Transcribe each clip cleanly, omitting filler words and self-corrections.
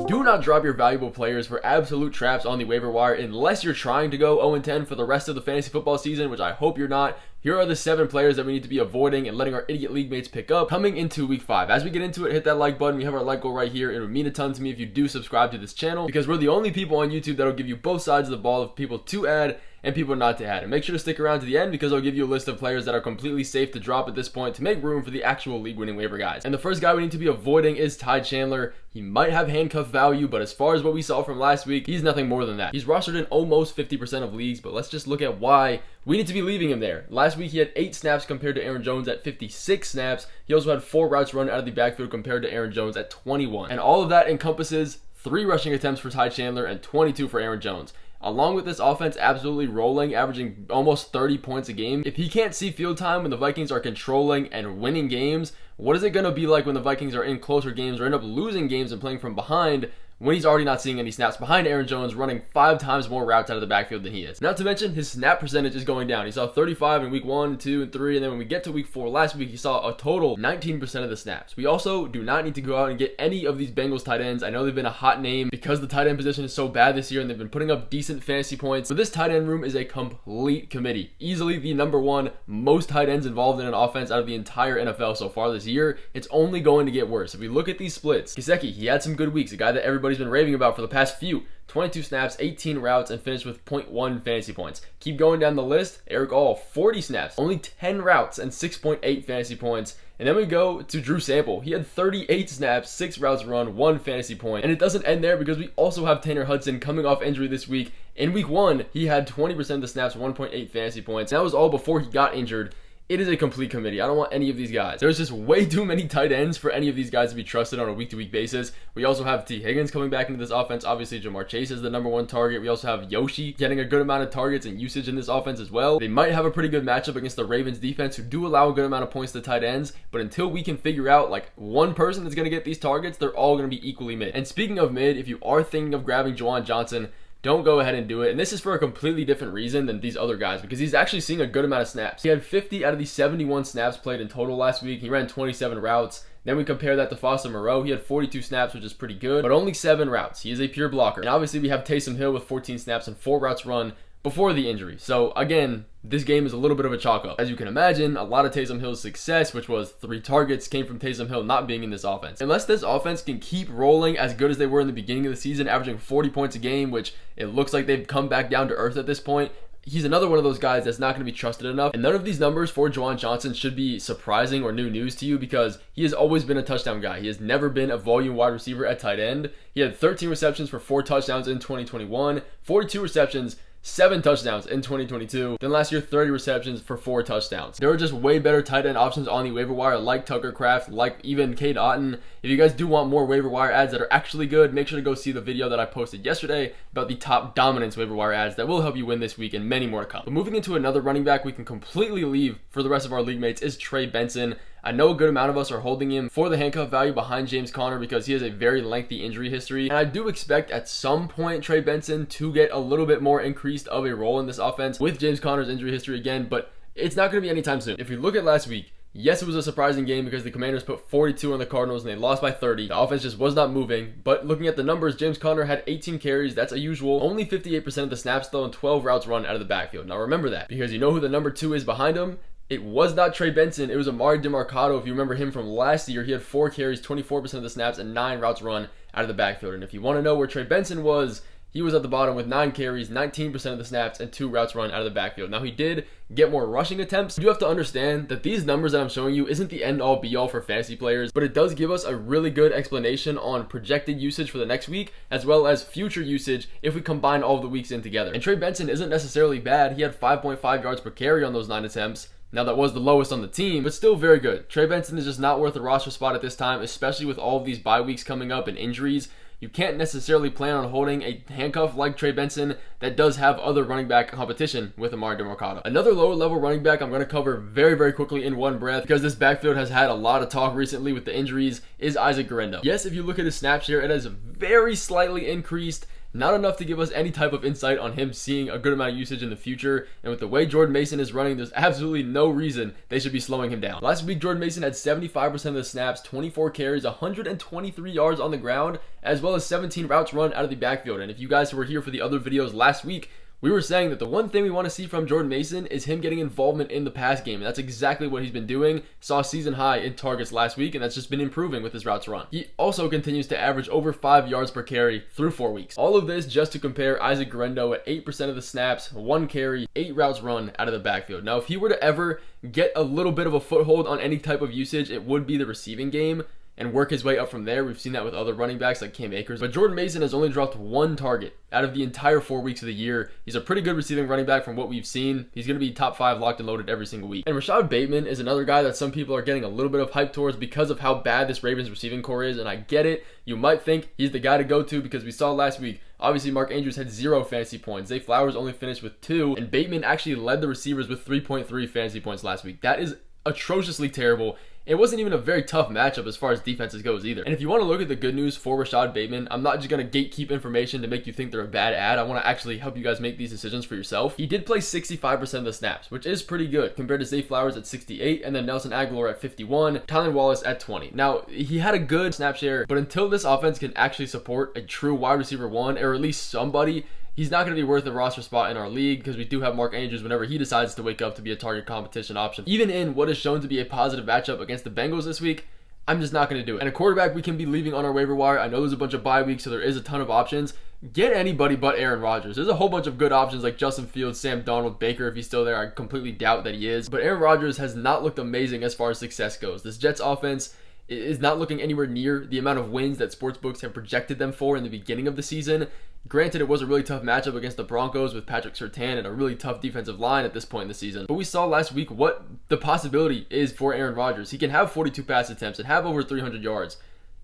Do not drop your valuable players for absolute traps on the waiver wire unless you're trying to go 0-10 for the rest of the fantasy football season, which I hope you're not. Here are the 7 players that we need to be avoiding and letting our idiot league mates pick up coming into week 5. As we get into it, hit that like button. We have our like goal right here. It would mean a ton to me if you do subscribe to this channel, because we're the only people on YouTube that'll give you both sides of the ball of people to add and people not to add. And make sure to stick around to the end, because I'll give you a list of players that are completely safe to drop at this point to make room for the actual league winning waiver guys. And the first guy we need to be avoiding is Chandler. He might have handcuff value, but as far as what we saw from last week, he's nothing more than that. He's rostered in almost 50% of leagues, but let's just look at why we need to be leaving him there. Last week he had 8 snaps compared to Aaron Jones at 56 snaps. He also had 4 routes run out of the backfield compared to Aaron Jones at 21. And all of that encompasses 3 rushing attempts for Chandler and 22 for Aaron Jones. Along with this offense absolutely rolling, averaging almost 30 points a game, if he can't see field time when the Vikings are controlling and winning games, what is it going to be like when the Vikings are in closer games or end up losing games and playing from behind, when he's already not seeing any snaps behind Aaron Jones, running 5 times more routes out of the backfield than he is? Not to mention, his snap percentage is going down. He saw 35 in week 1, 2, and 3, and then when we get to week 4 last week, he saw a total 19% of the snaps. We also do not need to go out and get any of these Bengals tight ends. I know they've been a hot name because the tight end position is so bad this year, and they've been putting up decent fantasy points, but this tight end room is a complete committee. Easily the number 1 most tight ends involved in an offense out of the entire NFL so far this year. It's only going to get worse. If we look at these splits, Gesicki, he had some good weeks, a guy that everybody's been raving about for the past few. 22 snaps, 18 routes, and finished with 0.1 fantasy points. Keep going down the list. Eric All, 40 snaps, only 10 routes, and 6.8 fantasy points. And then we go to Drew Sample. He had 38 snaps, 6 routes run, 1 fantasy point. And it doesn't end there, because we also have Tanner Hudson coming off injury this week. In week 1, he had 20% of the snaps, 1.8 fantasy points. That was all before he got injured. It is a complete committee. I don't want any of these guys. There's just way too many tight ends for any of these guys to be trusted on a week-to-week basis. We also have T. Higgins coming back into this offense. Obviously, Jamar Chase is the number 1 target. We also have Yoshi getting a good amount of targets and usage in this offense as well. They might have a pretty good matchup against the Ravens defense, who do allow a good amount of points to tight ends, but until we can figure out like one person that's going to get these targets, they're all going to be equally mid. And speaking of mid, if you are thinking of grabbing Juwan Johnson, don't go ahead and do it. And this is for a completely different reason than these other guys, because he's actually seeing a good amount of snaps. He had 50 out of the 71 snaps played in total last week. He ran 27 routes. Then we compare that to Foster Moreau. He had 42 snaps, which is pretty good, but only 7 routes. He is a pure blocker. And obviously we have Taysom Hill with 14 snaps and 4 routes run before the injury. So again, this game is a little bit of a chalk up. As you can imagine, a lot of Taysom Hill's success, which was 3 targets, came from Taysom Hill not being in this offense. Unless this offense can keep rolling as good as they were in the beginning of the season, averaging 40 points a game, which it looks like they've come back down to earth at this point, he's another one of those guys that's not going to be trusted enough. And none of these numbers for Juwan Johnson should be surprising or new news to you, because he has always been a touchdown guy. He has never been a volume wide receiver at tight end. He had 13 receptions for 4 touchdowns in 2021, 42 receptions, 7 touchdowns in 2022. Then last year, 30 receptions for 4 touchdowns. There are just way better tight end options on the waiver wire, like Tucker Kraft, like even Cade Otton. If you guys do want more waiver wire ads that are actually good, make sure to go see the video that I posted yesterday about the top dominance waiver wire ads that will help you win this week, and many more to come. But moving into another running back we can completely leave for the rest of our league mates is Trey Benson. I know a good amount of us are holding him for the handcuff value behind James Conner, because he has a very lengthy injury history. And I do expect at some point Trey Benson to get a little bit more increased of a role in this offense with James Conner's injury history again, but it's not going to be anytime soon. If you look at last week, yes, it was a surprising game because the Commanders put 42 on the Cardinals and they lost by 30. The offense just was not moving. But looking at the numbers, James Conner had 18 carries. That's a usual. Only 58% of the snaps though, and 12 routes run out of the backfield. Now remember that, because you know who the number 2 is behind him? It was not Trey Benson. It was Amari DeMarcado. If you remember him from last year, he had 4 carries, 24% of the snaps, and 9 routes run out of the backfield. And if you want to know where Trey Benson was, he was at the bottom with 9 carries, 19% of the snaps, and 2 routes run out of the backfield. Now, he did get more rushing attempts. You do have to understand that these numbers that I'm showing you isn't the end-all be-all for fantasy players, but it does give us a really good explanation on projected usage for the next week, as well as future usage if we combine all of the weeks in together. And Trey Benson isn't necessarily bad. He had 5.5 yards per carry on those 9 attempts. Now, that was the lowest on the team, but still very good. Trey Benson is just not worth a roster spot at this time, especially with all of these bye weeks coming up and injuries. You can't necessarily plan on holding a handcuff like Trey Benson that does have other running back competition with Amari DeMarcado. Another lower level running back I'm going to cover very, very quickly in one breath, because this backfield has had a lot of talk recently with the injuries, is Isaac Guerendo. Yes, if you look at his snaps here, it has very slightly increased. not enough to give us any type of insight on him seeing a good amount of usage in the future. And with the way Jordan Mason is running, there's absolutely no reason they should be slowing him down. Last week, Jordan Mason had 75% of the snaps, 24 carries, 123 yards on the ground, as well as 17 routes run out of the backfield. And if you guys were here for the other videos last week, we were saying that the one thing we want to see from Jordan Mason is him getting involvement in the pass game. And that's exactly what he's been doing. Saw a season high in targets last week, and that's just been improving with his routes run. He also continues to average over 5 yards per carry through 4 weeks. All of this just to compare Isaac Guerendo at 8% of the snaps, 1 carry, 8 routes run out of the backfield. Now, if he were to ever get a little bit of a foothold on any type of usage, it would be the receiving game and work his way up from there. We've seen that with other running backs like Cam Akers. But Jordan Mason has only dropped 1 target out of the entire 4 weeks of the year. He's a pretty good receiving running back from what we've seen. He's going to be top 5 locked and loaded every single week. And Rashod Bateman is another guy that some people are getting a little bit of hype towards because of how bad this Ravens receiving core is. And I get it. You might think he's the guy to go to because we saw last week, obviously Mark Andrews had 0 fantasy points. Zay Flowers only finished with 2. And Bateman actually led the receivers with 3.3 fantasy points last week. That is atrociously terrible. It wasn't even a very tough matchup as far as defenses goes either. And if you want to look at the good news for Rashod Bateman, I'm not just going to gatekeep information to make you think they're a bad ad. I want to actually help you guys make these decisions for yourself. He did play 65% of the snaps, which is pretty good compared to Zay Flowers at 68 and then Nelson Aguilar at 51, Tylan Wallace at 20. Now, he had a good snap share, but until this offense can actually support a true wide receiver 1 or at least somebody, he's not going to be worth a roster spot in our league because we do have Mark Andrews whenever he decides to wake up to be a target competition option. Even in what is shown to be a positive matchup against the Bengals this week, I'm just not going to do it. And a quarterback we can be leaving on our waiver wire. I know there's a bunch of bye weeks, so there is a ton of options. Get anybody but Aaron Rodgers. There's a whole bunch of good options like Justin Fields, Sam Darnold, Baker if he's still there. I completely doubt that he is. But Aaron Rodgers has not looked amazing as far as success goes. This Jets offense is not looking anywhere near the amount of wins that sportsbooks have projected them for in the beginning of the season. Granted, it was a really tough matchup against the Broncos with Patrick Surtain and a really tough defensive line at this point in the season. But we saw last week what the possibility is for Aaron Rodgers. He can have 42 pass attempts and have over 300 yards.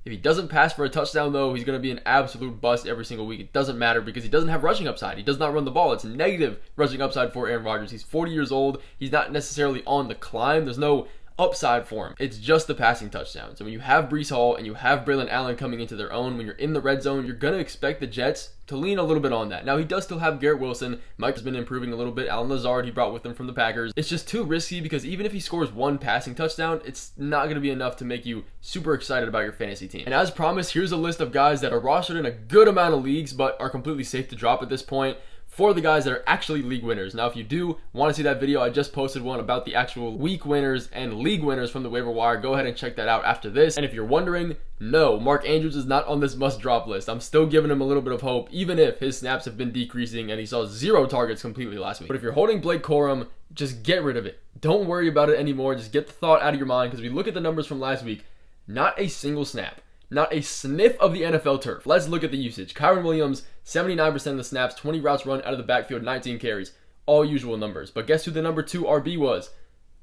If he doesn't pass for a touchdown, though, he's going to be an absolute bust every single week. It doesn't matter because he doesn't have rushing upside. He does not run the ball. It's negative rushing upside for Aaron Rodgers. He's 40 years old. He's not necessarily on the climb. There's no upside for him. It's just the passing touchdowns. And when you have Breece Hall and you have Braylon Allen coming into their own, when you're in the red zone, you're going to expect the Jets to lean a little bit on that. Now, he does still have Garrett Wilson. Mike has been improving a little bit. Alan Lazard, he brought with him from the Packers. It's just too risky because even if he scores 1 passing touchdown, it's not going to be enough to make you super excited about your fantasy team. And as promised, here's a list of guys that are rostered in a good amount of leagues, but are completely safe to drop at this point, for the guys that are actually league winners. Now, if you do want to see that video, I just posted one about the actual week winners and league winners from the waiver wire. Go ahead and check that out after this. And if you're wondering, no, Mark Andrews is not on this must-drop list. I'm still giving him a little bit of hope, even if his snaps have been decreasing and he saw 0 targets completely last week. But if you're holding Blake Corum, just get rid of it. Don't worry about it anymore. Just get the thought out of your mind because we look at the numbers from last week. Not a single snap. Not a sniff of the NFL turf. Let's look at the usage. Kyren Williams, 79% of the snaps, 20 routes run out of the backfield, 19 carries. All usual numbers. But guess who the number 2 RB was?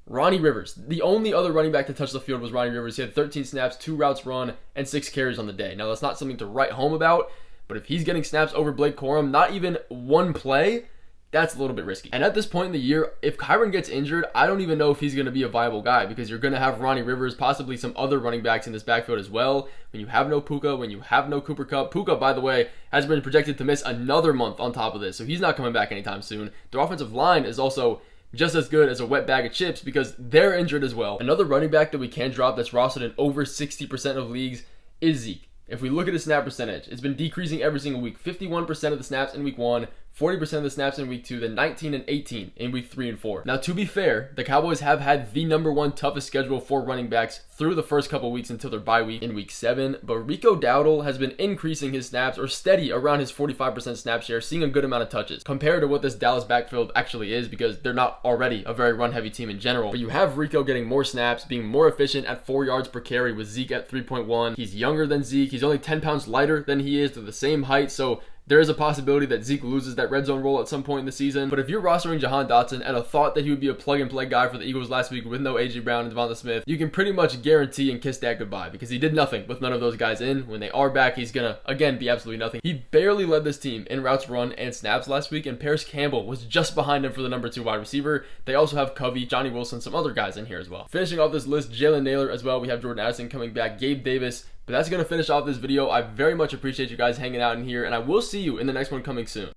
Ronnie Rivers. The only other running back to touch the field was Ronnie Rivers. He had 13 snaps, 2 routes run, and 6 carries on the day. Now, that's not something to write home about, but if he's getting snaps over Blake Corum, not even 1 play, that's a little bit risky. And at this point in the year, if Kyren gets injured, I don't even know if he's going to be a viable guy because you're going to have Ronnie Rivers, possibly some other running backs in this backfield as well. When you have no Puka, when you have no Cooper Kupp. Puka, by the way, has been projected to miss another month on top of this, so he's not coming back anytime soon. Their offensive line is also just as good as a wet bag of chips because they're injured as well. Another running back that we can drop that's rostered in over 60% of leagues is Zeke. If we look at his snap percentage, it's been decreasing every single week. 51% of the snaps in week 1, 40% of the snaps in week 2, then 19 and 18 in week 3 and 4. Now, to be fair, the Cowboys have had the number 1 toughest schedule for running backs through the first couple weeks until their bye week in week 7. But Rico Dowdle has been increasing his snaps or steady around his 45% snap share, seeing a good amount of touches compared to what this Dallas backfield actually is because they're not already a very run-heavy team in general. But you have Rico getting more snaps, being more efficient at 4 yards per carry with Zeke at 3.1. He's younger than Zeke. He's only 10 pounds lighter than he is. They're the same height, so there is a possibility that Zeke loses that red zone role at some point in the season. But if you're rostering Jahan Dotson and a thought that he would be a plug-and-play guy for the Eagles last week with no A.J. Brown and Devonta Smith, you can pretty much guarantee and kiss that goodbye because he did nothing with none of those guys in. When they are back, he's going to, again, be absolutely nothing. He barely led this team in routes run and snaps last week, and Paris Campbell was just behind him for the number 2 wide receiver. They also have Covey, Johnny Wilson, some other guys in here as well. Finishing off this list, Jalen Naylor as well. We have Jordan Addison coming back, Gabe Davis, But that's going to finish off this video. I very much appreciate you guys hanging out in here, and I will see you in the next one coming soon.